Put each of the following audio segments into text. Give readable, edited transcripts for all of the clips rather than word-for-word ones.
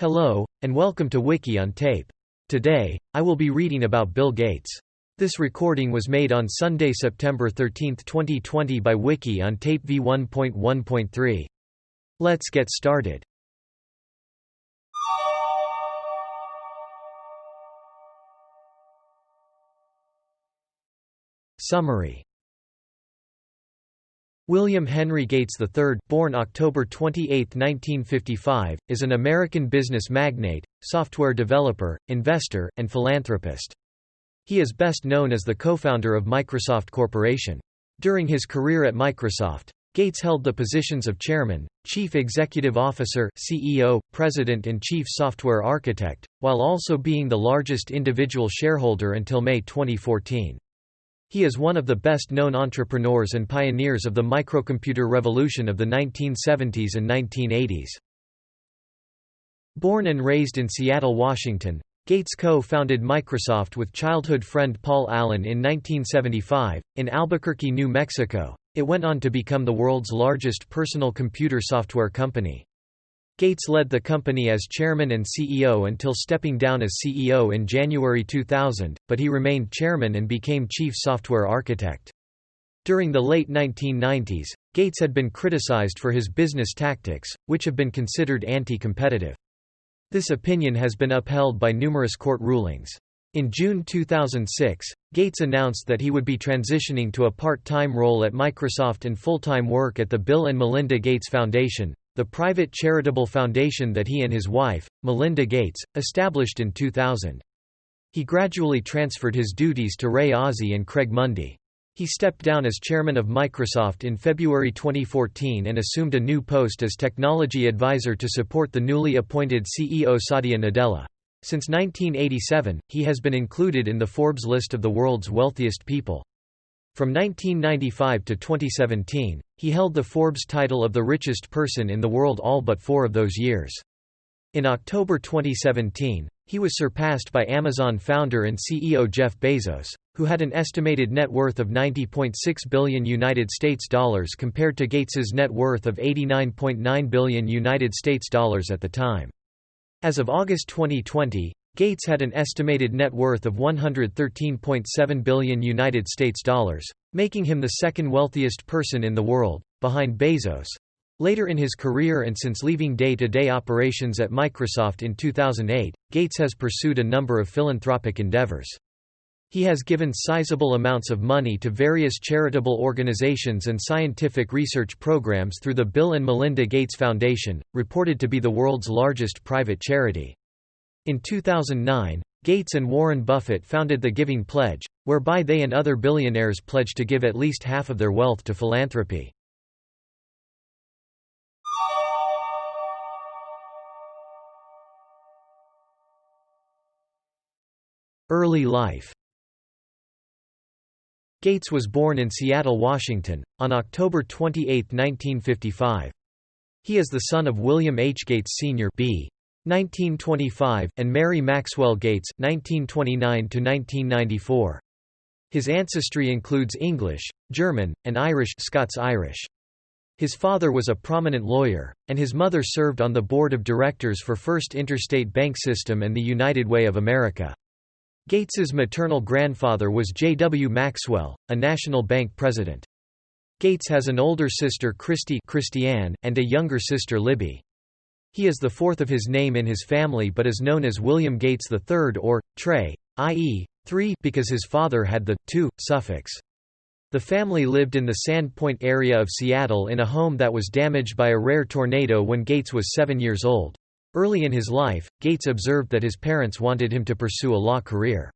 Hello, and welcome to Wiki-On-Tape. Today, I will be reading about Bill Gates. This recording was made on Sunday, September 13, 2020 by Wiki-On-Tape v1.1.3. Let's get started. Summary. William Henry Gates III, born October 28, 1955, is an American business magnate, software developer, investor, and philanthropist. He is best known as the co-founder of Microsoft Corporation. During his career at Microsoft, Gates held the positions of chairman, chief executive officer, CEO, president and chief software architect, while also being the largest individual shareholder until May 2014. He is one of the best-known entrepreneurs and pioneers of the microcomputer revolution of the 1970s and 1980s. Born and raised in Seattle, Washington, Gates co-founded Microsoft with childhood friend Paul Allen in 1975. In Albuquerque, New Mexico, it went on to become the world's largest personal computer software company. Gates led the company as chairman and CEO until stepping down as CEO in January 2000, but he remained chairman and became chief software architect. During the late 1990s, Gates had been criticized for his business tactics, which have been considered anti-competitive. This opinion has been upheld by numerous court rulings. In June 2006, Gates announced that he would be transitioning to a part-time role at Microsoft and full-time work at the Bill and Melinda Gates Foundation, the private charitable foundation that he and his wife, Melinda Gates, established in 2000. He gradually transferred his duties to Ray Ozzie and Craig Mundy. He stepped down as chairman of Microsoft in February 2014 and assumed a new post as technology advisor to support the newly appointed CEO Satya Nadella. Since 1987, he has been included in the Forbes list of the world's wealthiest people. From 1995 to 2017, he held the Forbes title of the richest person in the world all but 4 of those years. In October 2017, he was surpassed by Amazon founder and CEO Jeff Bezos, who had an estimated net worth of $90.6 billion compared to Gates's net worth of $89.9 billion at the time. As of August 2020, Gates had an estimated net worth of $113.7 billion, making him the second wealthiest person in the world, behind Bezos. Later in his career and since leaving day-to-day operations at Microsoft in 2008, Gates has pursued a number of philanthropic endeavors. He has given sizable amounts of money to various charitable organizations and scientific research programs through the Bill and Melinda Gates Foundation, reported to be the world's largest private charity. In 2009, Gates and Warren Buffett founded the Giving Pledge, whereby they and other billionaires pledge to give at least half of their wealth to philanthropy. Early life. Gates was born in Seattle, Washington, on October 28, 1955. He is the son of William H. Gates Sr. b. 1925, and Mary Maxwell Gates, 1929–1994. His ancestry includes English, German, and Irish Scots-Irish. His father was a prominent lawyer, and his mother served on the board of directors for First Interstate Bank System and the United Way of America. Gates's maternal grandfather was J. W. Maxwell, a national bank president. Gates has an older sister Christiane, and a younger sister Libby. He is the fourth of his name in his family but is known as William Gates III or Trey, i.e., 3, because his father had the 2 suffix. The family lived in the Sandpoint area of Seattle in a home that was damaged by a rare tornado when Gates was 7 years old. Early in his life, Gates observed that his parents wanted him to pursue a law career.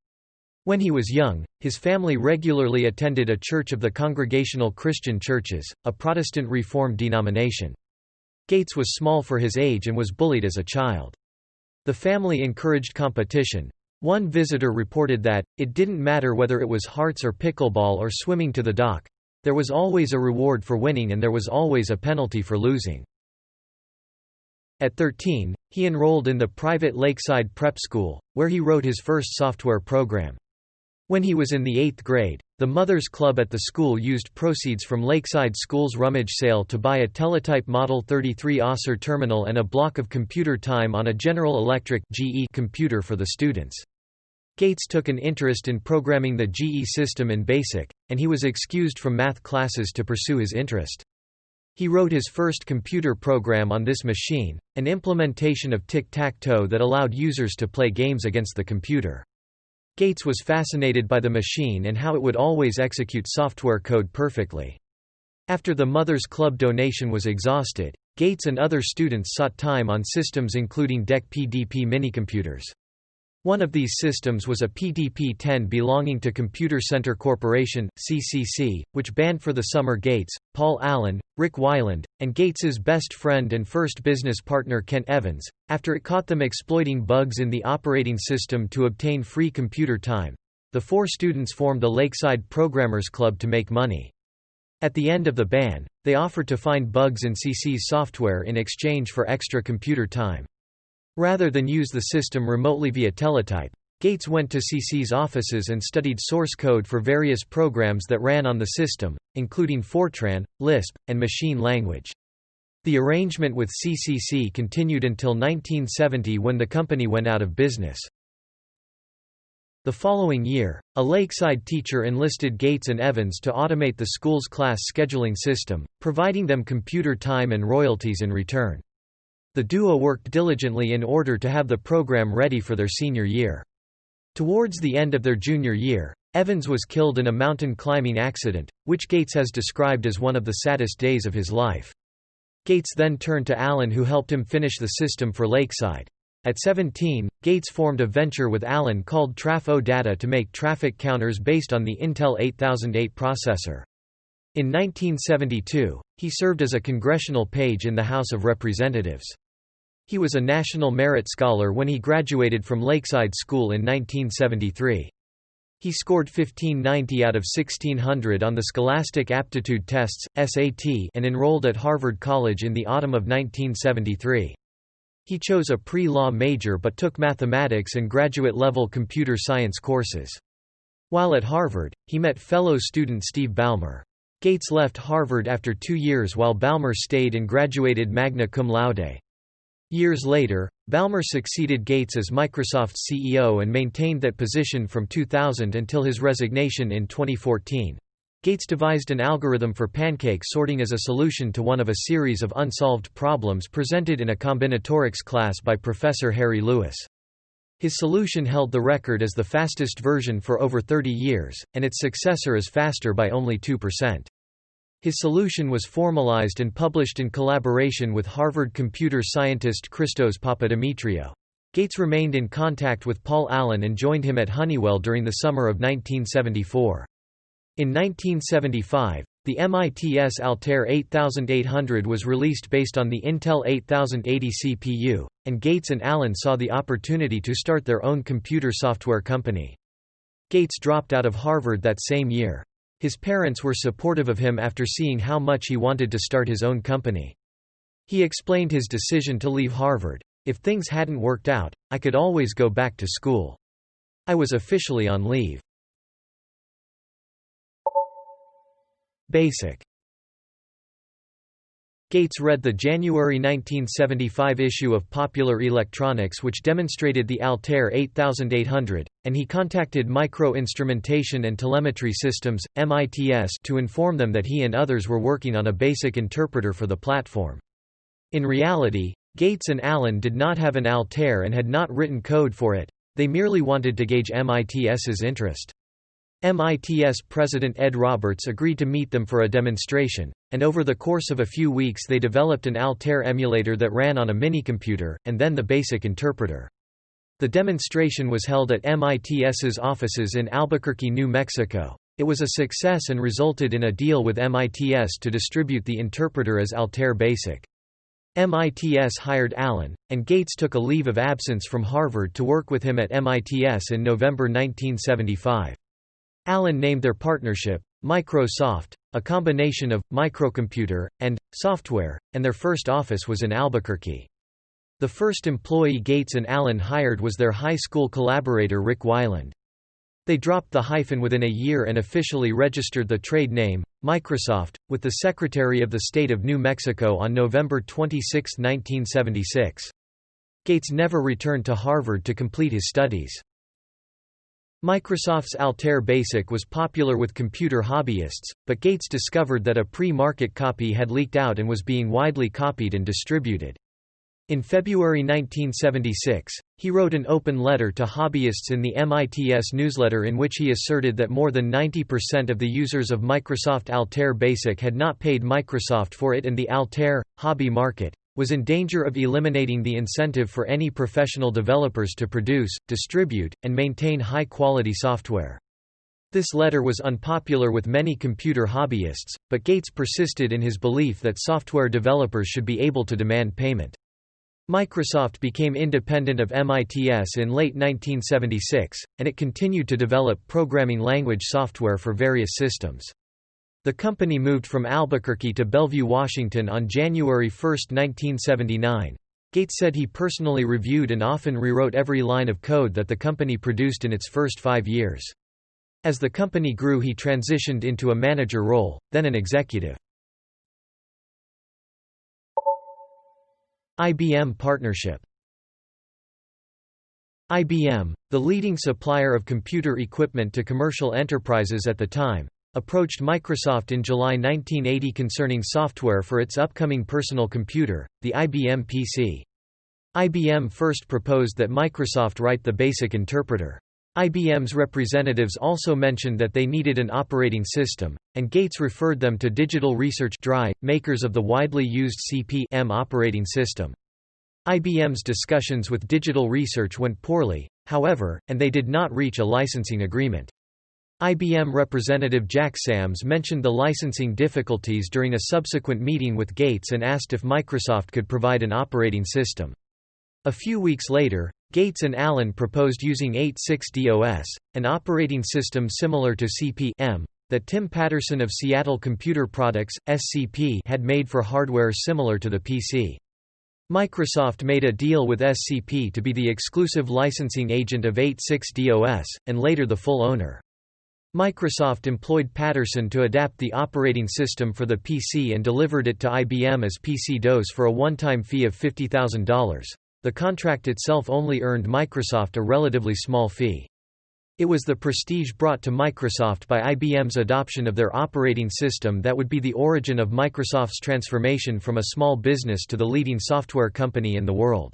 When he was young, his family regularly attended a church of the Congregational Christian Churches, a Protestant Reformed denomination. Gates was small for his age and was bullied as a child. The family encouraged competition. One visitor reported that, it didn't matter whether it was hearts or pickleball or swimming to the dock. There was always a reward for winning and there was always a penalty for losing. At 13, he enrolled in the private Lakeside Prep School, where he wrote his first software program. When he was in the 8th grade, the Mothers Club at the school used proceeds from Lakeside School's rummage sale to buy a teletype Model 33 Acer terminal and a block of computer time on a General Electric (GE) computer for the students. Gates took an interest in programming the GE system in BASIC, and he was excused from math classes to pursue his interest. He wrote his first computer program on this machine, an implementation of tic-tac-toe that allowed users to play games against the computer. Gates was fascinated by the machine and how it would always execute software code perfectly. After the Mothers Club donation was exhausted, Gates and other students sought time on systems including DEC PDP minicomputers. One of these systems was a PDP-10 belonging to Computer Center Corporation (CCC), which banned for the summer Gates, Paul Allen, Rick Weiland, and Gates's best friend and first business partner Kent Evans, after it caught them exploiting bugs in the operating system to obtain free computer time. The four students formed the Lakeside Programmers Club to make money. At the end of the ban, they offered to find bugs in CC's software in exchange for extra computer time. Rather than use the system remotely via teletype, Gates went to CC's offices and studied source code for various programs that ran on the system, including Fortran, Lisp, and machine language. The arrangement with CCC continued until 1970 when the company went out of business. The following year, a Lakeside teacher enlisted Gates and Evans to automate the school's class scheduling system, providing them computer time and royalties in return. The duo worked diligently in order to have the program ready for their senior year. Towards the end of their junior year, Evans was killed in a mountain climbing accident, which Gates has described as one of the saddest days of his life. Gates then turned to Allen, who helped him finish the system for Lakeside. At 17, Gates formed a venture with Allen called Traf-O-Data to make traffic counters based on the Intel 8008 processor. In 1972, he served as a congressional page in the House of Representatives. He was a National Merit Scholar when he graduated from Lakeside School in 1973. He scored 1590 out of 1600 on the Scholastic Aptitude Tests (SAT) and enrolled at Harvard College in the autumn of 1973. He chose a pre-law major but took mathematics and graduate-level computer science courses. While at Harvard, he met fellow student Steve Ballmer. Gates left Harvard after 2 years while Ballmer stayed and graduated magna cum laude. Years later, Ballmer succeeded Gates as Microsoft's CEO and maintained that position from 2000 until his resignation in 2014. Gates devised an algorithm for pancake sorting as a solution to one of a series of unsolved problems presented in a combinatorics class by Professor Harry Lewis. His solution held the record as the fastest version for over 30 years, and its successor is faster by only 2%. His solution was formalized and published in collaboration with Harvard computer scientist Christos Papadimitriou. Gates remained in contact with Paul Allen and joined him at Honeywell during the summer of 1974. In 1975, the MIT's Altair 8800 was released based on the Intel 8080 CPU, and Gates and Allen saw the opportunity to start their own computer software company. Gates dropped out of Harvard that same year. His parents were supportive of him after seeing how much he wanted to start his own company. He explained his decision to leave Harvard. "If things hadn't worked out, I could always go back to school. I was officially on leave." BASIC. Gates read the January 1975 issue of Popular Electronics, which demonstrated the Altair 8800, and he contacted Micro-Instrumentation and Telemetry Systems (MITS) to inform them that he and others were working on a BASIC interpreter for the platform. In reality, Gates and Allen did not have an Altair and had not written code for it. They merely wanted to gauge MITS's interest. MITS President Ed Roberts agreed to meet them for a demonstration, and over the course of a few weeks they developed an Altair emulator that ran on a minicomputer, and then the BASIC interpreter. The demonstration was held at MITS's offices in Albuquerque, New Mexico. It was a success and resulted in a deal with MITS to distribute the interpreter as Altair BASIC. MITS hired Allen, and Gates took a leave of absence from Harvard to work with him at MITS in November 1975. Allen named their partnership Microsoft, a combination of microcomputer and software, and their first office was in Albuquerque. The first employee Gates and Allen hired was their high school collaborator Rick Weiland. They dropped the hyphen within a year and officially registered the trade name, Microsoft, with the Secretary of the State of New Mexico on November 26, 1976. Gates never returned to Harvard to complete his studies. Microsoft's Altair Basic was popular with computer hobbyists, but Gates discovered that a pre-market copy had leaked out and was being widely copied and distributed. In February 1976, he wrote an open letter to hobbyists in the MITS newsletter in which he asserted that more than 90% of the users of Microsoft Altair Basic had not paid Microsoft for it, and the Altair hobby market was in danger of eliminating the incentive for any professional developers to produce, distribute, and maintain high-quality software. This letter was unpopular with many computer hobbyists, but Gates persisted in his belief that software developers should be able to demand payment. Microsoft became independent of MITS in late 1976, and it continued to develop programming language software for various systems. The company moved from Albuquerque to Bellevue, Washington on January 1, 1979. Gates said he personally reviewed and often rewrote every line of code that the company produced in its first 5 years. As the company grew, he transitioned into a manager role, then an executive. IBM partnership. IBM, the leading supplier of computer equipment to commercial enterprises at the time, approached Microsoft in July 1980 concerning software for its upcoming personal computer, the IBM PC. IBM first proposed that Microsoft write the BASIC interpreter. IBM's representatives also mentioned that they needed an operating system, and Gates referred them to Digital Research (DRI), makers of the widely used CP/M operating system. IBM's discussions with Digital Research went poorly, however, and they did not reach a licensing agreement. IBM representative Jack Sams mentioned the licensing difficulties during a subsequent meeting with Gates and asked if Microsoft could provide an operating system. A few weeks later, Gates and Allen proposed using 86DOS, an operating system similar to CP/M, that Tim Patterson of Seattle Computer Products, SCP, had made for hardware similar to the PC. Microsoft made a deal with SCP to be the exclusive licensing agent of 86DOS, and later the full owner. Microsoft employed Patterson to adapt the operating system for the PC and delivered it to IBM as PC-DOS for a one-time fee of $50,000. The contract itself only earned Microsoft a relatively small fee. It was the prestige brought to Microsoft by IBM's adoption of their operating system that would be the origin of Microsoft's transformation from a small business to the leading software company in the world.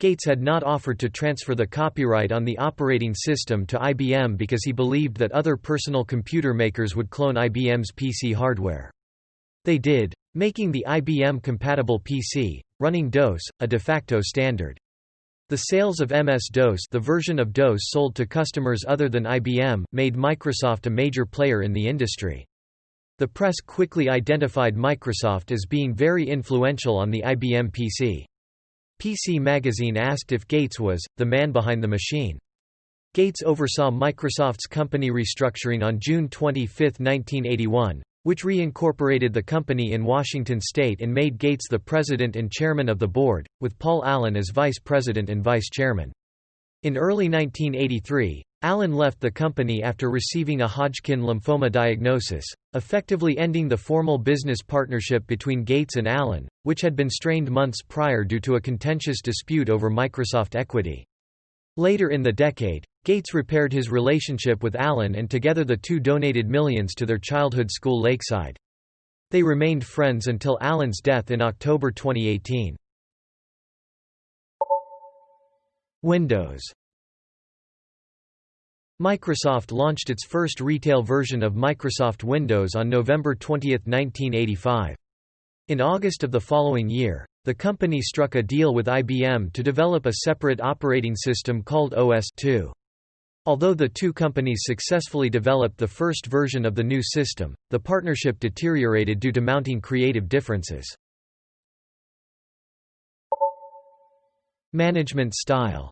Gates had not offered to transfer the copyright on the operating system to IBM because he believed that other personal computer makers would clone IBM's PC hardware. They did, making the IBM-compatible PC, running DOS, a de facto standard. The sales of MS-DOS, the version of DOS sold to customers other than IBM, made Microsoft a major player in the industry. The press quickly identified Microsoft as being very influential on the IBM PC. PC Magazine asked if Gates was the man behind the machine. Gates oversaw Microsoft's company restructuring on June 25, 1981, which reincorporated the company in Washington state and made Gates the president and chairman of the board, with Paul Allen as vice president and vice chairman. In early 1983, Allen left the company after receiving a Hodgkin lymphoma diagnosis, effectively ending the formal business partnership between Gates and Allen, which had been strained months prior due to a contentious dispute over Microsoft equity. Later in the decade, Gates repaired his relationship with Allen and together the two donated millions to their childhood school Lakeside. They remained friends until Allen's death in October 2018. Windows. Microsoft launched its first retail version of Microsoft Windows on November 20, 1985. In August of the following year, the company struck a deal with IBM to develop a separate operating system called OS/2. Although the two companies successfully developed the first version of the new system, the partnership deteriorated due to mounting creative differences. Management style.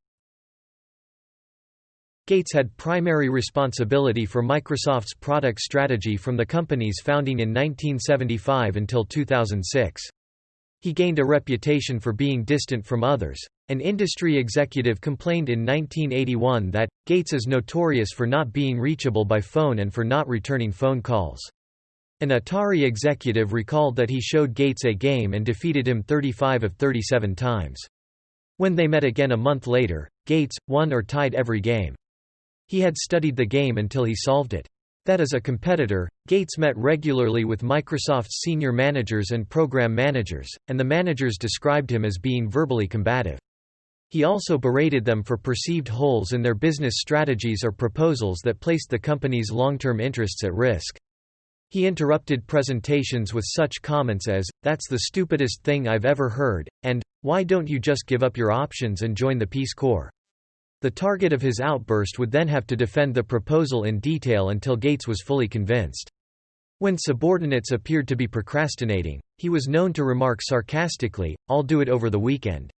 Gates had primary responsibility for Microsoft's product strategy from the company's founding in 1975 until 2006. He gained a reputation for being distant from others. An industry executive complained in 1981 that, Gates is notorious for not being reachable by phone and for not returning phone calls. An Atari executive recalled that he showed Gates a game and defeated him 35 of 37 times. When they met again a month later, Gates won or tied every game. He had studied the game until he solved it. That as a competitor, Gates met regularly with Microsoft's senior managers and program managers, and the managers described him as being verbally combative. He also berated them for perceived holes in their business strategies or proposals that placed the company's long-term interests at risk. He interrupted presentations with such comments as, "That's the stupidest thing I've ever heard," and, "Why don't you just give up your options and join the Peace Corps?" The target of his outburst would then have to defend the proposal in detail until Gates was fully convinced. When subordinates appeared to be procrastinating, he was known to remark sarcastically, "I'll do it over the weekend."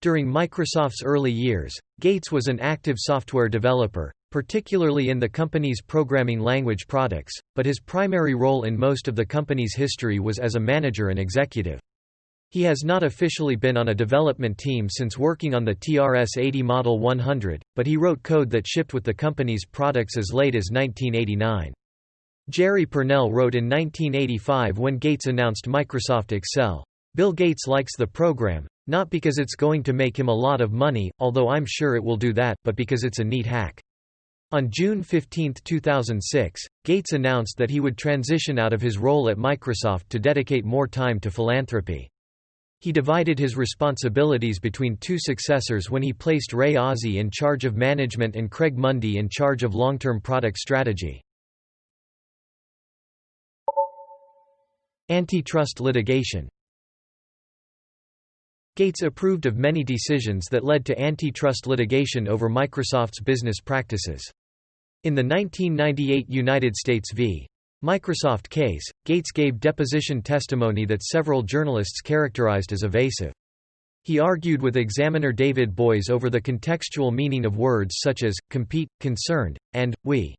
During Microsoft's early years, Gates was an active software developer, particularly in the company's programming language products, but his primary role in most of the company's history was as a manager and executive. He has not officially been on a development team since working on the TRS-80 Model 100, but he wrote code that shipped with the company's products as late as 1989. Jerry Purnell wrote in 1985 when Gates announced Microsoft Excel, "Bill Gates likes the program, not because it's going to make him a lot of money, although I'm sure it will do that, but because it's a neat hack." On June 15, 2006, Gates announced that he would transition out of his role at Microsoft to dedicate more time to philanthropy. He divided his responsibilities between two successors when he placed Ray Ozzie in charge of management and Craig Mundy in charge of long-term product strategy. Antitrust litigation. Gates approved of many decisions that led to antitrust litigation over Microsoft's business practices. In the 1998 United States v. Microsoft case, Gates gave deposition testimony that several journalists characterized as evasive. He argued with examiner David Boies over the contextual meaning of words such as compete, concerned, and we.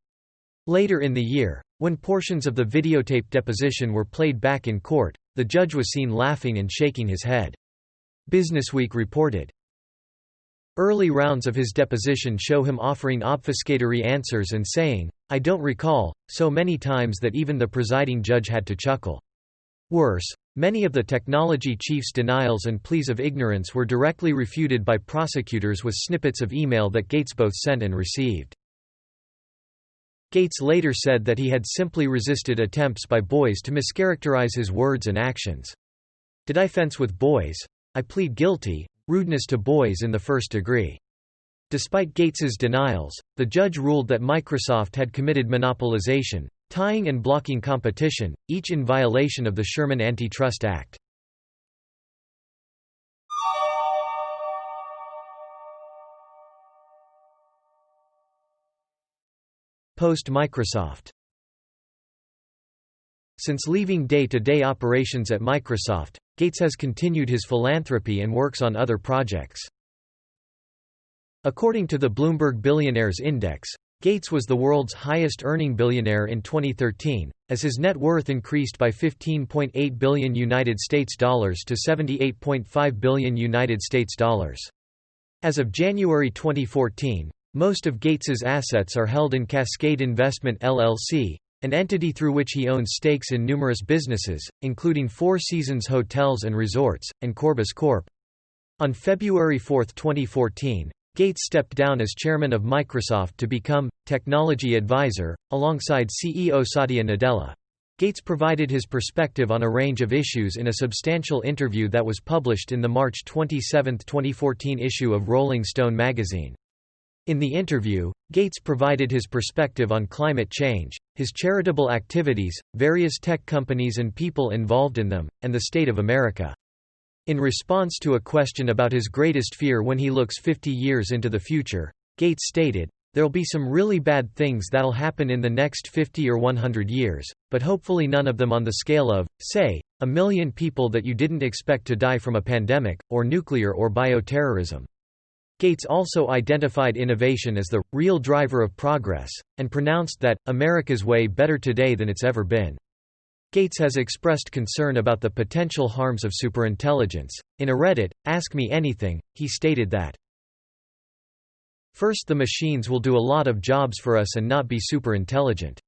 Later in the year, when portions of the videotape deposition were played back in court, the judge was seen laughing and shaking his head. Businessweek reported. Early rounds of his deposition show him offering obfuscatory answers and saying, "I don't recall," so many times that even the presiding judge had to chuckle. Worse, many of the technology chief's denials and pleas of ignorance were directly refuted by prosecutors with snippets of email that Gates both sent and received. Gates later said that he had simply resisted attempts by Boies to mischaracterize his words and actions. "Did I fence with Boies? I plead guilty. Rudeness to Boies in the first degree." Despite Gates's denials, the judge ruled that Microsoft had committed monopolization, tying and blocking competition, each in violation of the Sherman Antitrust Act. Post-Microsoft. Since leaving day-to-day operations at Microsoft, Gates has continued his philanthropy and works on other projects. According to the Bloomberg Billionaires Index, Gates was the world's highest-earning billionaire in 2013, as his net worth increased by $15.8 billion to $78.5 billion. As of January 2014, most of Gates's assets are held in Cascade Investment LLC, an entity through which he owns stakes in numerous businesses, including Four Seasons Hotels and Resorts, and Corbis Corp. On February 4, 2014, Gates stepped down as chairman of Microsoft to become technology advisor, alongside CEO Satya Nadella. Gates provided his perspective on a range of issues in a substantial interview that was published in the March 27, 2014 issue of Rolling Stone magazine. In the interview, Gates provided his perspective on climate change, his charitable activities, various tech companies and people involved in them, and the state of America. In response to a question about his greatest fear when he looks 50 years into the future, Gates stated, "There'll be some really bad things that'll happen in the next 50 or 100 years, but hopefully none of them on the scale of, say, 1 million people that you didn't expect to die from a pandemic, or nuclear or bioterrorism." Gates also identified innovation as the real driver of progress, and pronounced that America's way better today than it's ever been. Gates has expressed concern about the potential harms of superintelligence. In a Reddit, Ask Me Anything, he stated that First, the machines will do a lot of jobs for us and not be super intelligent.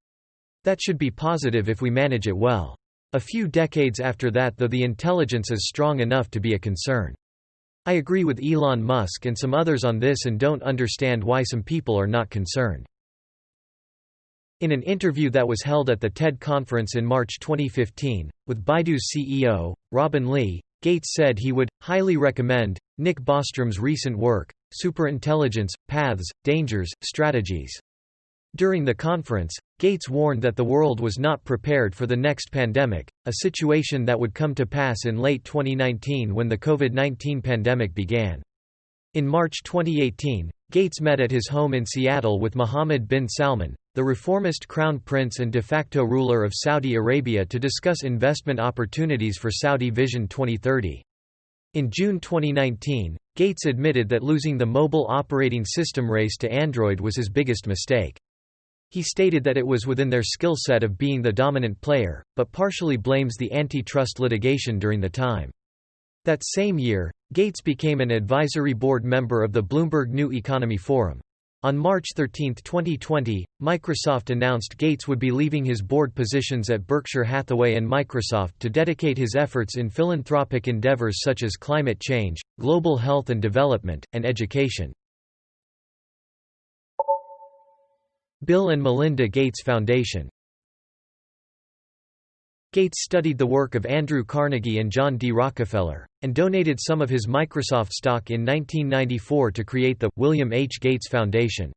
That should be positive if we manage it well. A few decades after that, though, the intelligence is strong enough to be a concern. I agree with Elon Musk and some others on this and don't understand why some people are not concerned. In an interview that was held at the TED conference in March 2015, with Baidu's CEO, Robin Li, Gates said he would highly recommend Nick Bostrom's recent work, Superintelligence, Paths, Dangers, Strategies. During the conference, Gates warned that the world was not prepared for the next pandemic, a situation that would come to pass in late 2019 when the COVID-19 pandemic began. In March 2018, Gates met at his home in Seattle with Mohammed bin Salman, the reformist crown prince and de facto ruler of Saudi Arabia, to discuss investment opportunities for Saudi Vision 2030. In June 2019, Gates admitted that losing the mobile operating system race to Android was his biggest mistake. He stated that it was within their skill set of being the dominant player, but partially blames the antitrust litigation during the time. That same year, Gates became an advisory board member of the Bloomberg New Economy Forum. On March 13, 2020, Microsoft announced Gates would be leaving his board positions at Berkshire Hathaway and Microsoft to dedicate his efforts in philanthropic endeavors such as climate change, global health and development, and education. Bill and Melinda Gates Foundation. Gates studied the work of Andrew Carnegie and John D. Rockefeller, and donated some of his Microsoft stock in 1994 to create the William H. Gates Foundation.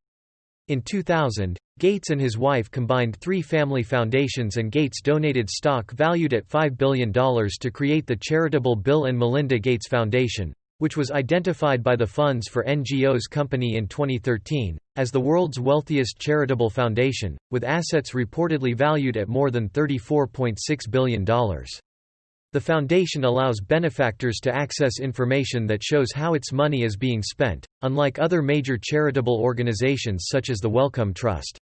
In 2000, Gates and his wife combined 3 family foundations, and Gates donated stock valued at $5 billion to create the charitable Bill and Melinda Gates Foundation, which was identified by the Funds for NGOs Company in 2013, as the world's wealthiest charitable foundation, with assets reportedly valued at more than $34.6 billion. The foundation allows benefactors to access information that shows how its money is being spent, unlike other major charitable organizations such as the Wellcome Trust.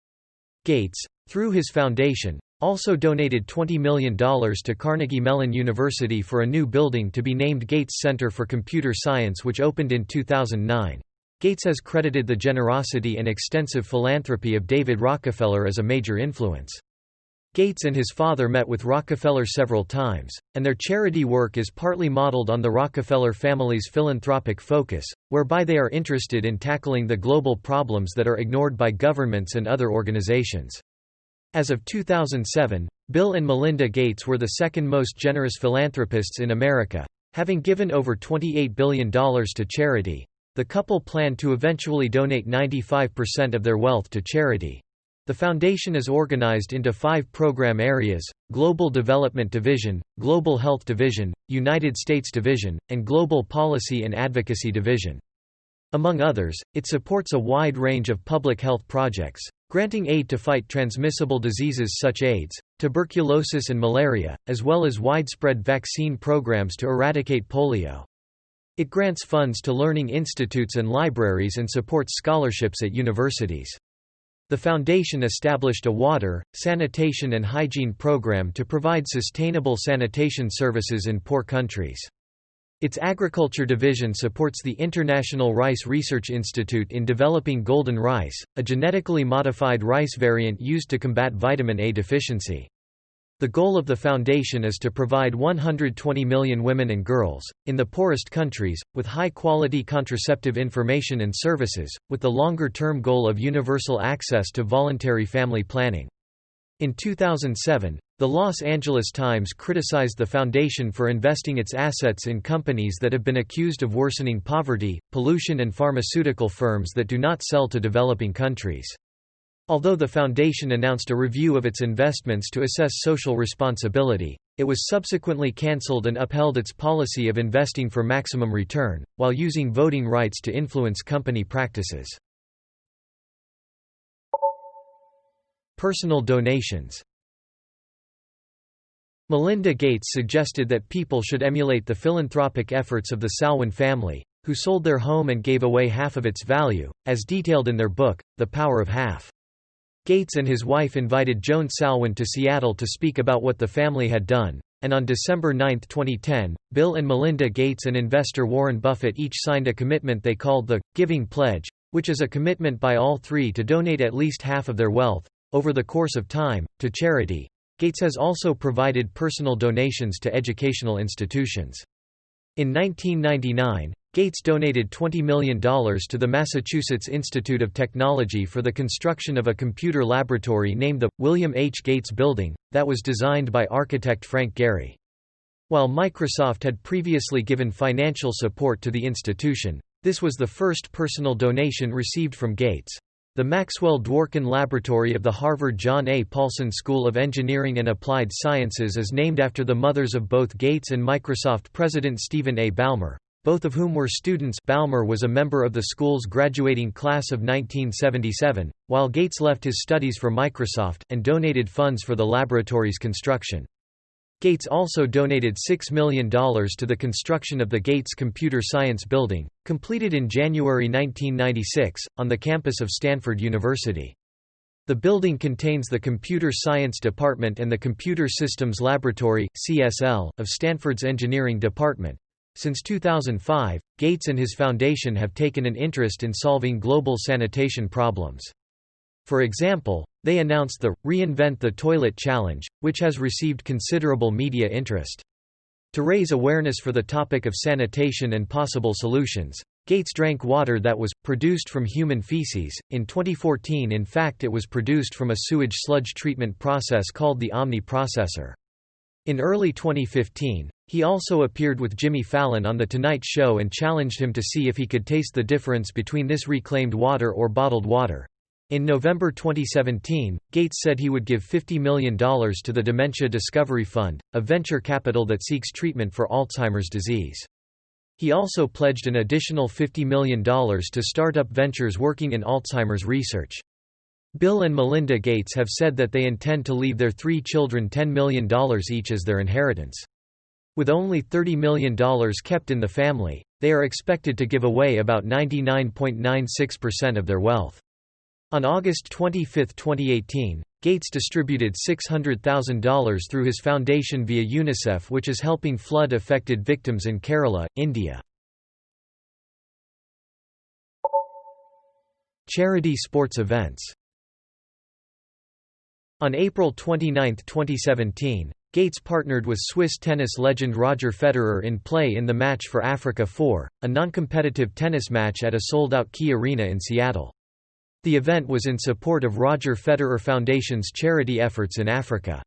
Gates, through his foundation, also donated $20 million to Carnegie Mellon University for a new building to be named Gates Center for Computer Science, which opened in 2009. Gates has credited the generosity and extensive philanthropy of David Rockefeller as a major influence. Gates and his father met with Rockefeller several times, and their charity work is partly modeled on the Rockefeller family's philanthropic focus, whereby they are interested in tackling the global problems that are ignored by governments and other organizations. As of 2007, Bill and Melinda Gates were the second most generous philanthropists in America, having given over $28 billion to charity. The couple planned to eventually donate 95% of their wealth to charity. The foundation is organized into 5 program areas: Global Development Division, Global Health Division, United States Division, and Global Policy and Advocacy Division. Among others, it supports a wide range of public health projects, granting aid to fight transmissible diseases such as AIDS, tuberculosis and malaria, as well as widespread vaccine programs to eradicate polio. It grants funds to learning institutes and libraries and supports scholarships at universities. The foundation established a water, sanitation and hygiene program to provide sustainable sanitation services in poor countries. Its agriculture division supports the International Rice Research Institute in developing golden rice, a genetically modified rice variant used to combat vitamin A deficiency. The goal of the foundation is to provide 120 million women and girls, in the poorest countries, with high-quality contraceptive information and services, with the longer-term goal of universal access to voluntary family planning. In 2007, the Los Angeles Times criticized the foundation for investing its assets in companies that have been accused of worsening poverty, pollution and pharmaceutical firms that do not sell to developing countries. Although the foundation announced a review of its investments to assess social responsibility, it was subsequently cancelled and upheld its policy of investing for maximum return, while using voting rights to influence company practices. Personal donations. Melinda Gates suggested that people should emulate the philanthropic efforts of the Salwin family, who sold their home and gave away half of its value, as detailed in their book, The Power of Half. Gates and his wife invited Joan Salwin to Seattle to speak about what the family had done, and on December 9, 2010, Bill and Melinda Gates and investor Warren Buffett each signed a commitment they called the Giving Pledge, which is a commitment by all three to donate at least half of their wealth, over the course of time, to charity. Gates has also provided personal donations to educational institutions. In 1999, Gates donated $20 million to the Massachusetts Institute of Technology for the construction of a computer laboratory named the William H. Gates Building, that was designed by architect Frank Gehry. While Microsoft had previously given financial support to the institution, this was the first personal donation received from Gates. The Maxwell Dworkin Laboratory of the Harvard John A. Paulson School of Engineering and Applied Sciences is named after the mothers of both Gates and Microsoft president Stephen A. Ballmer, both of whom were students. Ballmer was a member of the school's graduating class of 1977, while Gates left his studies for Microsoft, and donated funds for the laboratory's construction. Gates also donated $6 million to the construction of the Gates Computer Science Building, completed in January 1996, on the campus of Stanford University. The building contains the Computer Science Department and the Computer Systems Laboratory (CSL) of Stanford's Engineering Department. Since 2005, Gates and his foundation have taken an interest in solving global sanitation problems. For example, they announced the Reinvent the Toilet Challenge, which has received considerable media interest. To raise awareness for the topic of sanitation and possible solutions, Gates drank water that was produced from human feces. In 2014, in fact, it was produced from a sewage sludge treatment process called the Omni processor. In early 2015, he also appeared with Jimmy Fallon on The Tonight Show and challenged him to see if he could taste the difference between this reclaimed water or bottled water. In November 2017, Gates said he would give $50 million to the Dementia Discovery Fund, a venture capital that seeks treatment for Alzheimer's disease. He also pledged an additional $50 million to startup ventures working in Alzheimer's research. Bill and Melinda Gates have said that they intend to leave their 3 children $10 million each as their inheritance. With only $30 million kept in the family, they are expected to give away about 99.96% of their wealth. On August 25, 2018, Gates distributed $600,000 through his foundation via UNICEF, which is helping flood-affected victims in Kerala, India. Charity sports events. On April 29, 2017, Gates partnered with Swiss tennis legend Roger Federer in Play in the Match for Africa 4, a non-competitive tennis match at a sold-out Key Arena in Seattle. The event was in support of Roger Federer Foundation's charity efforts in Africa.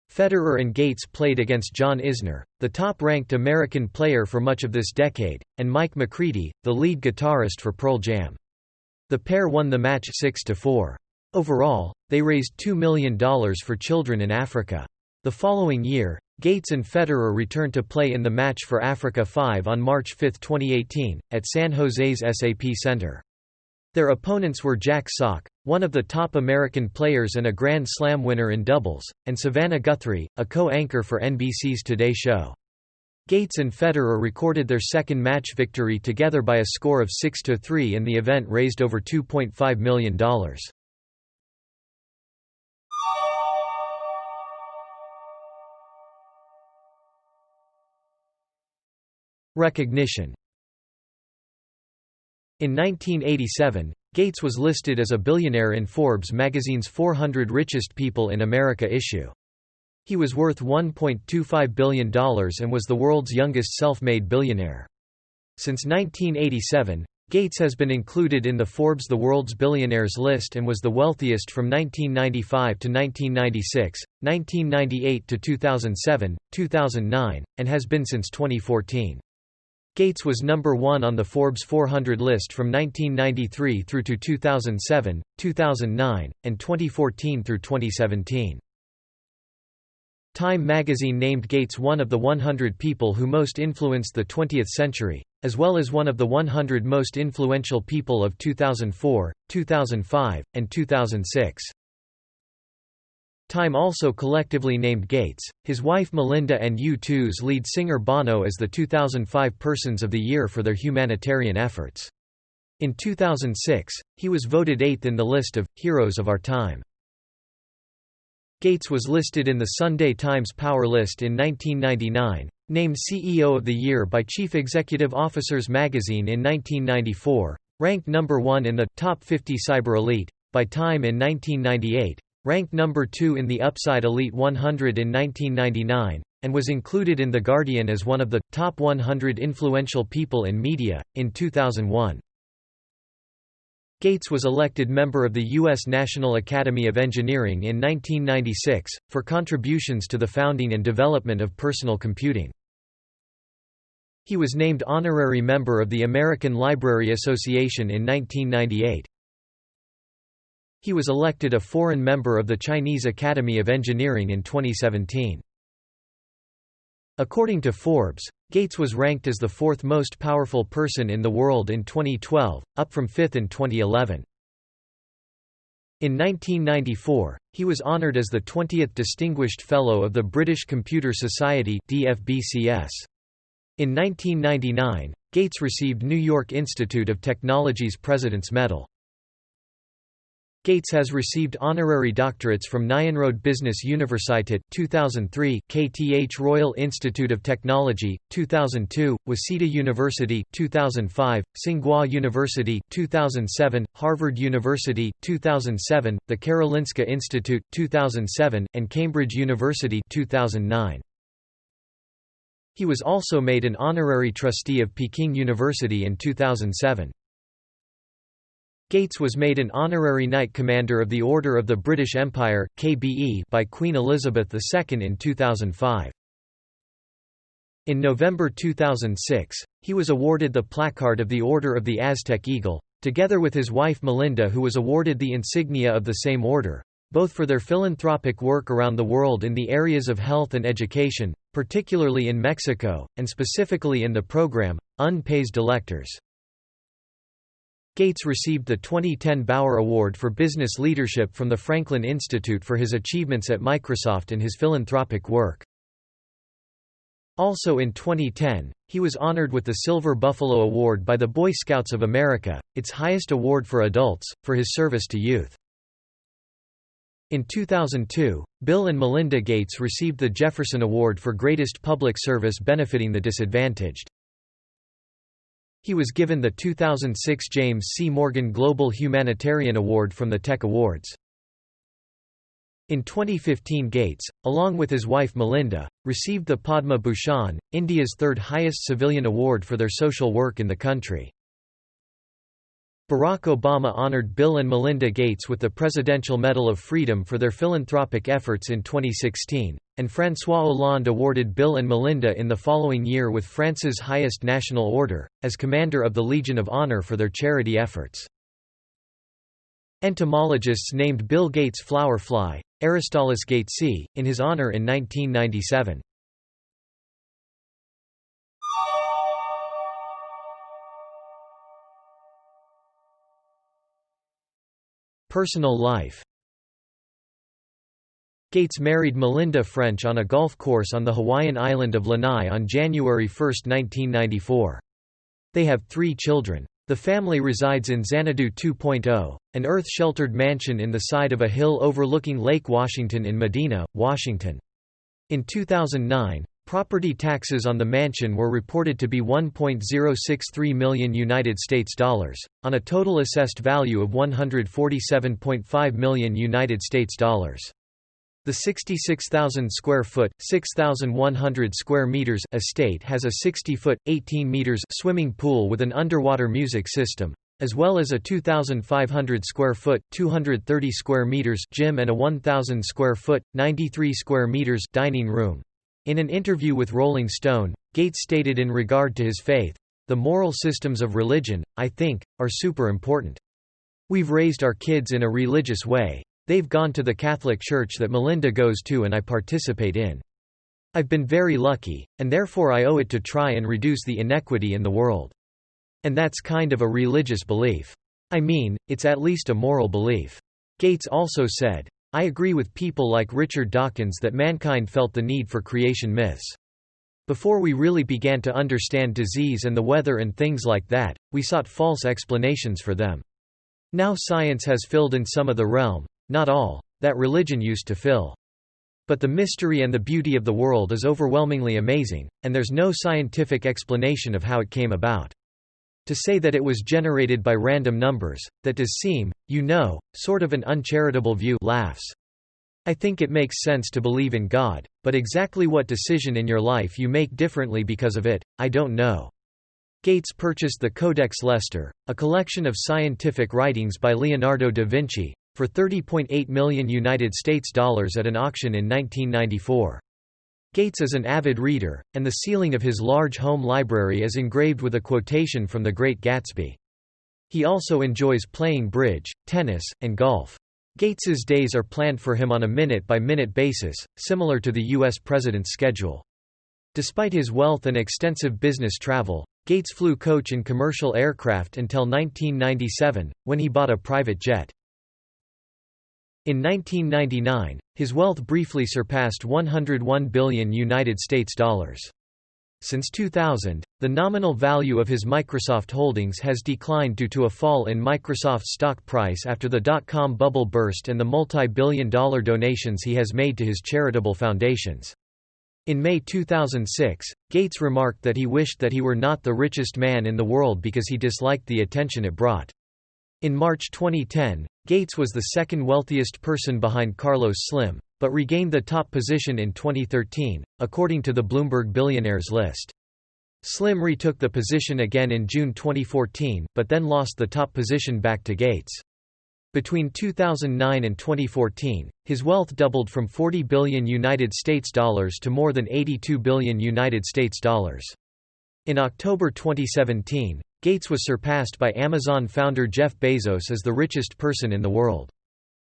Federer and Gates played against John Isner, the top-ranked American player for much of this decade, and Mike McCready, the lead guitarist for Pearl Jam. The pair won the match 6-4. Overall, they raised $2 million for children in Africa. The following year, Gates and Federer returned to play in the Match for Africa 5 on March 5, 2018, at San Jose's SAP Center. Their opponents were Jack Sock, one of the top American players and a Grand Slam winner in doubles, and Savannah Guthrie, a co-anchor for NBC's Today Show. Gates and Federer recorded their second match victory together by a score of 6-3, and the event raised over $2.5 million. Recognition. In 1987, Gates was listed as a billionaire in Forbes magazine's 400 Richest People in America issue. He was worth $1.25 billion and was the world's youngest self-made billionaire. Since 1987, Gates has been included in the Forbes The World's Billionaires list and was the wealthiest from 1995 to 1996, 1998 to 2007, 2009, and has been since 2014. Gates was number 1 on the Forbes 400 list from 1993 through to 2007, 2009, and 2014 through 2017. Time magazine named Gates one of the 100 people who most influenced the 20th century, as well as one of the 100 most influential people of 2004, 2005, and 2006. Time also collectively named Gates, his wife Melinda and U2's lead singer Bono as the 2005 Persons of the Year for their humanitarian efforts. In 2006, he was voted 8th in the list of Heroes of Our Time. Gates was listed in the Sunday Times Power List in 1999, named CEO of the Year by Chief Executive Officers magazine in 1994, Ranked number 1 in the Top 50 Cyber Elite by Time in 1998, ranked number 2 in the Upside Elite 100 in 1999, and was included in The Guardian as one of the Top 100 Influential People in Media in 2001. Gates was elected member of the U.S. National Academy of Engineering in 1996, for contributions to the founding and development of personal computing. He was named honorary member of the American Library Association in 1998. He was elected a foreign member of the Chinese Academy of Engineering in 2017. According to Forbes, Gates was ranked as the fourth most powerful person in the world in 2012, up from fifth in 2011. In 1994, he was honored as the 20th Distinguished Fellow of the British Computer Society (DFBCS). In 1999, Gates received New York Institute of Technology's President's Medal. Gates has received honorary doctorates from Nyenrode Business Universiteit 2003, KTH Royal Institute of Technology 2002, Waseda University 2005, Tsinghua University 2007, Harvard University 2007, the Karolinska Institute 2007, and Cambridge University 2009. He was also made an honorary trustee of Peking University in 2007. Gates was made an honorary Knight Commander of the Order of the British Empire (KBE) by Queen Elizabeth II in 2005. In November 2006, he was awarded the placard of the Order of the Aztec Eagle, together with his wife Melinda, who was awarded the insignia of the same order, both for their philanthropic work around the world in the areas of health and education, particularly in Mexico, and specifically in the program, Unpaid Electors. Gates received the 2010 Bauer Award for Business Leadership from the Franklin Institute for his achievements at Microsoft and his philanthropic work. Also in 2010, he was honored with the Silver Buffalo Award by the Boy Scouts of America, its highest award for adults, for his service to youth. In 2002, Bill and Melinda Gates received the Jefferson Award for Greatest Public Service benefiting the disadvantaged. He was given the 2006 James C. Morgan Global Humanitarian Award from the Tech Awards. In 2015, Gates, along with his wife Melinda, received the Padma Bhushan, India's third highest civilian award for their social work in the country. Barack Obama honored Bill and Melinda Gates with the Presidential Medal of Freedom for their philanthropic efforts in 2016, and François Hollande awarded Bill and Melinda in the following year with France's highest national order, as Commander of the Legion of Honor for their charity efforts. Entomologists named Bill Gates' flower fly, Aristolus gatesi, in his honor in 1997. Personal life. Gates married Melinda French on a golf course on the Hawaiian island of Lanai on January 1, 1994. They have 3 children. The family resides in Xanadu 2.0, an earth-sheltered mansion in the side of a hill overlooking Lake Washington in Medina, Washington. In 2009, property taxes on the mansion were reported to be $1.063 million on a total assessed value of $147.5 million. The 66,000 square foot, 6,100 square meters estate has a 60-foot, 18 meters swimming pool with an underwater music system, as well as a 2,500 square foot, 230 square meters gym and a 1,000 square foot, 93 square meters dining room. In an interview with Rolling Stone, Gates stated in regard to his faith, "The moral systems of religion, I think, are super important. We've raised our kids in a religious way. They've gone to the Catholic Church that Melinda goes to and I participate in. I've been very lucky, and therefore I owe it to try and reduce the inequity in the world. And that's kind of a religious belief. I mean, it's at least a moral belief." Gates also said, "I agree with people like Richard Dawkins that mankind felt the need for creation myths. Before we really began to understand disease and the weather and things like that, we sought false explanations for them. Now science has filled in some of the realm, not all, that religion used to fill. But the mystery and the beauty of the world is overwhelmingly amazing, and there's no scientific explanation of how it came about." To say that it was generated by random numbers, that does seem, sort of an uncharitable view. Laughs. I think it makes sense to believe in God, but exactly what decision in your life you make differently because of it, I don't know. Gates purchased the Codex Leicester, a collection of scientific writings by Leonardo da Vinci, for $30.8 million at an auction in 1994. Gates is an avid reader, and the ceiling of his large home library is engraved with a quotation from The Great Gatsby. He also enjoys playing bridge, tennis, and golf. Gates's days are planned for him on a minute-by-minute basis, similar to the U.S. president's schedule. Despite his wealth and extensive business travel, Gates flew coach and commercial aircraft until 1997, when he bought a private jet. In 1999, his wealth briefly surpassed $101 billion. Since 2000, the nominal value of his Microsoft holdings has declined due to a fall in Microsoft's stock price after the dot-com bubble burst and the multi-billion-dollar donations he has made to his charitable foundations. In May 2006, Gates remarked that he wished that he were not the richest man in the world because he disliked the attention it brought. In March 2010, Gates was the second wealthiest person behind Carlos Slim, but regained the top position in 2013, according to the Bloomberg Billionaires list. Slim retook the position again in June 2014, but then lost the top position back to Gates. Between 2009 and 2014, his wealth doubled from $40 billion to more than $82 billion. In October 2017, Gates was surpassed by Amazon founder Jeff Bezos as the richest person in the world.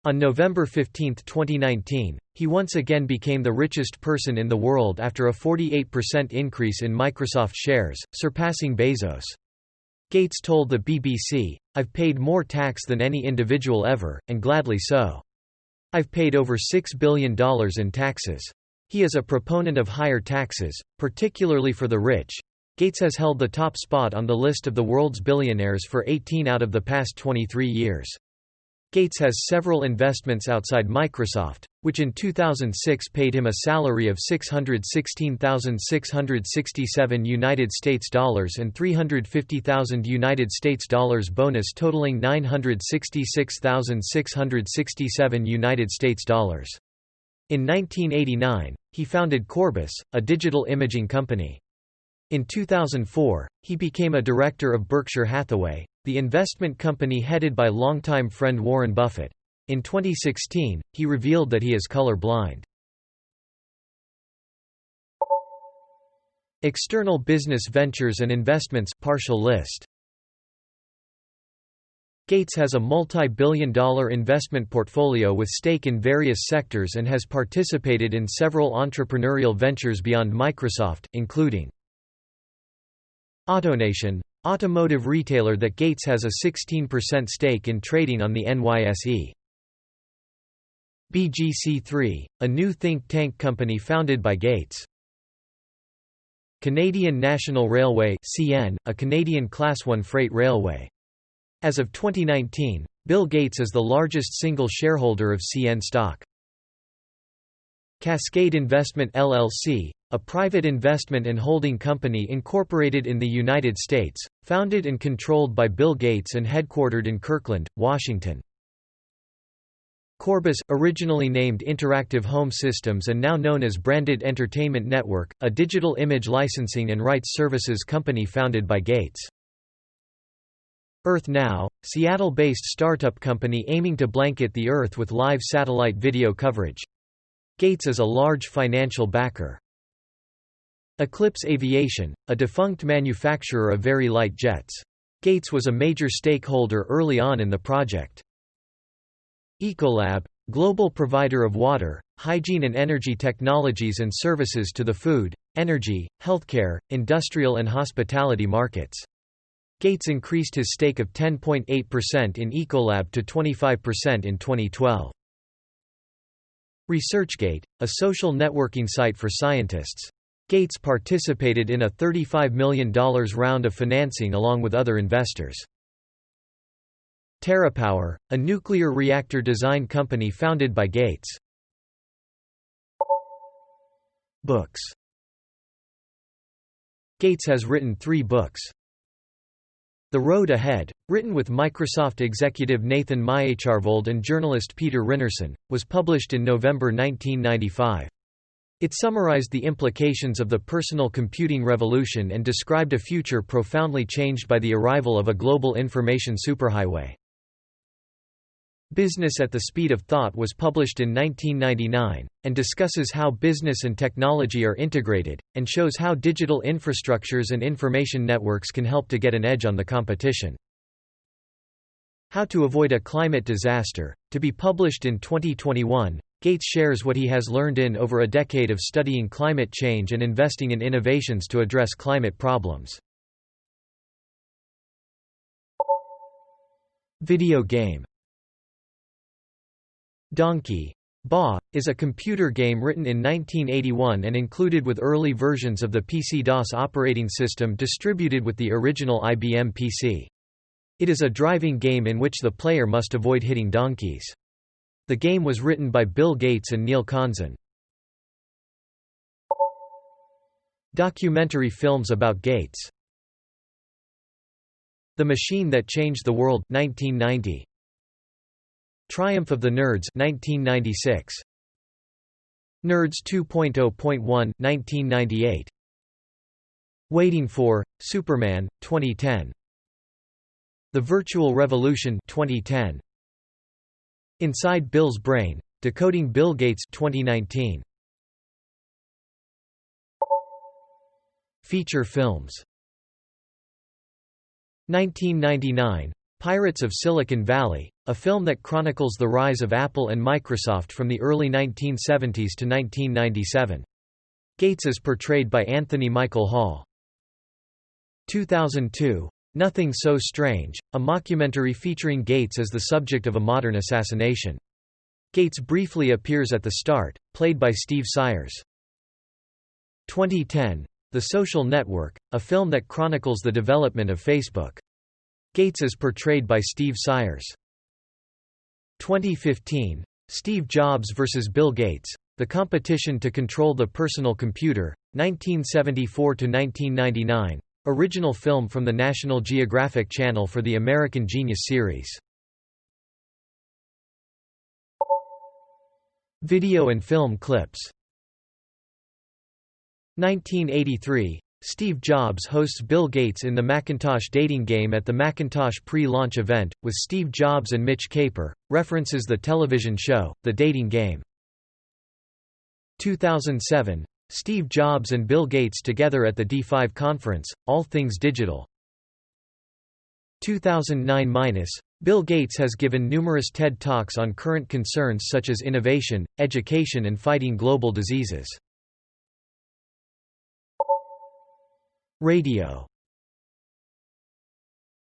On November 15, 2019, he once again became the richest person in the world after a 48% increase in Microsoft shares, surpassing Bezos. Gates told the BBC, "I've paid more tax than any individual ever, and gladly so. I've paid over $6 billion in taxes." He is a proponent of higher taxes, particularly for the rich. Gates has held the top spot on the list of the world's billionaires for 18 out of the past 23 years. Gates has several investments outside Microsoft, which in 2006 paid him a salary of $616,667 and $350,000 bonus totaling $966,667. In 1989, he founded Corbis, a digital imaging company. In 2004, he became a director of Berkshire Hathaway, the investment company headed by longtime friend Warren Buffett. In 2016, he revealed that he is color-blind. External business ventures and investments partial list. Gates has a multi-billion-dollar investment portfolio with stake in various sectors and has participated in several entrepreneurial ventures beyond Microsoft, including AutoNation, automotive retailer that Gates has a 16% stake in trading on the NYSE. BGC3, a new think tank company founded by Gates. Canadian National Railway (CN), a Canadian Class I freight railway. As of 2019, Bill Gates is the largest single shareholder of CN stock. Cascade Investment LLC, a private investment and holding company incorporated in the United States, founded and controlled by Bill Gates and headquartered in Kirkland, Washington. Corbis, originally named Interactive Home Systems and now known as Branded Entertainment Network, a digital image licensing and rights services company founded by Gates. Earth Now, Seattle-based startup company aiming to blanket the Earth with live satellite video coverage. Gates is a large financial backer. Eclipse Aviation, a defunct manufacturer of very light jets. Gates was a major stakeholder early on in the project. Ecolab, global provider of water, hygiene and energy technologies and services to the food, energy, healthcare, industrial and hospitality markets. Gates increased his stake of 10.8% in Ecolab to 25% in 2012. ResearchGate, a social networking site for scientists. Gates participated in a $35 million round of financing along with other investors. TerraPower, a nuclear reactor design company founded by Gates. Books. Gates has written 3 books. The Road Ahead, written with Microsoft executive Nathan Myhrvold and journalist Peter Rinnerson, was published in November 1995. It summarized the implications of the personal computing revolution and described a future profoundly changed by the arrival of a global information superhighway. Business at the Speed of Thought was published in 1999, and discusses how business and technology are integrated, and shows how digital infrastructures and information networks can help to get an edge on the competition. How to Avoid a Climate Disaster, to be published in 2021, Gates shares what he has learned in over a decade of studying climate change and investing in innovations to address climate problems. Video game. Donkey Ba is a computer game written in 1981 and included with early versions of the PC-DOS operating system distributed with the original IBM PC. It is a driving game in which the player must avoid hitting donkeys. The game was written by Bill Gates and Neil Konzen. Documentary films about Gates. The Machine That Changed the World 1990. Triumph of the Nerds 1996. Nerds 2.0.1 1998. Waiting for Superman 2010. The Virtual Revolution 2010. Inside Bill's Brain, Decoding Bill Gates 2019. Feature films. 1999, Pirates of Silicon Valley, a film that chronicles the rise of Apple and Microsoft from the early 1970s to 1997. Gates is portrayed by Anthony Michael Hall. 2002, Nothing So Strange, a mockumentary featuring Gates as the subject of a modern assassination. Gates briefly appears at the start, played by Steve Sayers. 2010, The Social Network, a film that chronicles the development of Facebook. Gates is portrayed by Steve Sayers. 2015, Steve Jobs vs. Bill Gates, The Competition to Control the Personal Computer, 1974–1999, original film from the National Geographic Channel for the American Genius series. Video and film clips. 1983, Steve Jobs hosts Bill Gates in the Macintosh dating game at the Macintosh pre-launch event, with Steve Jobs and Mitch Kapor, references the television show, The Dating Game. 2007, Steve Jobs and Bill Gates together at the D5 conference, All Things Digital. 2009 – Bill Gates has given numerous TED Talks on current concerns such as innovation, education and fighting global diseases. Radio.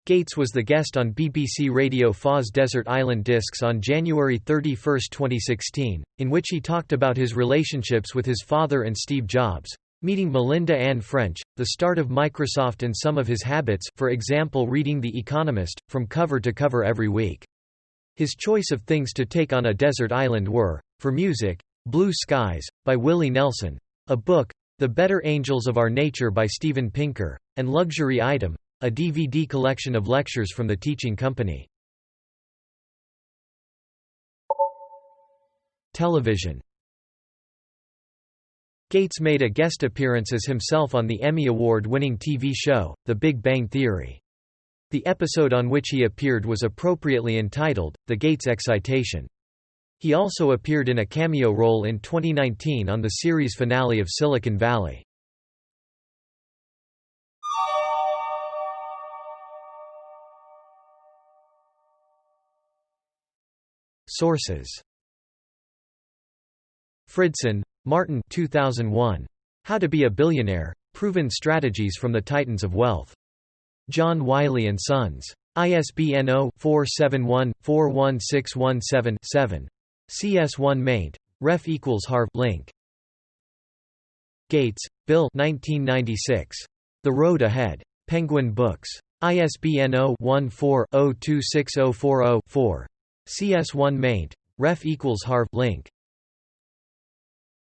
Gates was the guest on BBC Radio 4's Desert Island Discs on January 31, 2016, in which he talked about his relationships with his father and Steve Jobs, meeting Melinda Ann French, the start of Microsoft and some of his habits, for example reading The Economist, from cover to cover every week. His choice of things to take on a desert island were, for music, Blue Skies, by Willie Nelson, a book, The Better Angels of Our Nature by Steven Pinker, and Luxury Item, a DVD collection of lectures from the teaching company. Television. Gates made a guest appearance as himself on the Emmy Award-winning TV show, The Big Bang Theory. The episode on which he appeared was appropriately entitled, The Gates Excitation. He also appeared in a cameo role in 2019 on the series finale of Silicon Valley. Sources. Fridson, Martin 2001. How to Be a Billionaire, Proven Strategies from the Titans of Wealth. John Wiley & Sons. ISBN 0-471-41617-7. CS1 maint. Ref = Harv. Link. Gates, Bill 1996. The Road Ahead. Penguin Books. ISBN 0-14-026040-4. CS1 maint. Ref = Harv. Link.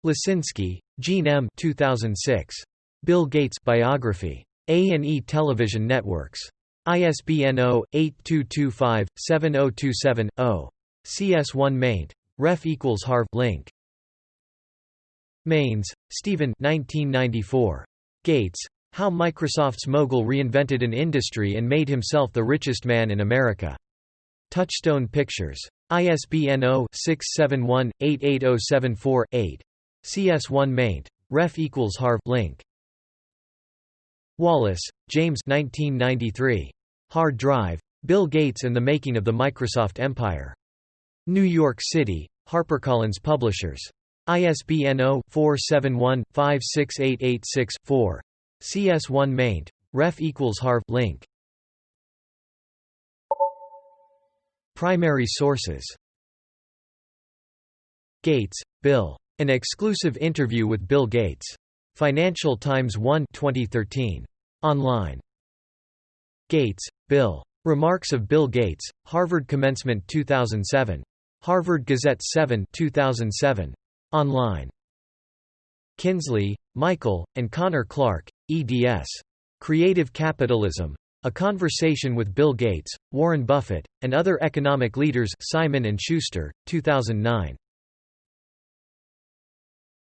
Lisinski, Jean M. 2006. Bill Gates Biography. A&E Television Networks. ISBN 0-8225-7027-0. CS1 maint. Ref equals Harv link. Maines, Stephen 1994. Gates, How Microsoft's Mogul Reinvented an Industry and Made Himself the Richest Man in America. Touchstone Pictures. ISBN 0-671-88074-8. CS1 maint. Ref equals Harv link. Wallace, James 1993. Hard Drive. Bill Gates and the Making of the Microsoft Empire. New York City, HarperCollins Publishers. ISBN 0-471-56886-4. CS1 maint. Ref equals Harv link. Primary sources. Gates, Bill. An exclusive interview with Bill Gates. Financial Times 1 2013. Online. Gates, Bill. Remarks of Bill Gates, Harvard Commencement 2007. Harvard Gazette 7 2007. Online. Kinsley, Michael, and Connor Clark, eds. Creative Capitalism. A Conversation with Bill Gates, Warren Buffett, and Other Economic Leaders Simon & Schuster, 2009.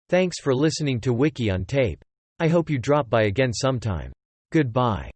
Thanks for listening to Wiki on Tape. I hope you drop by again sometime. Goodbye.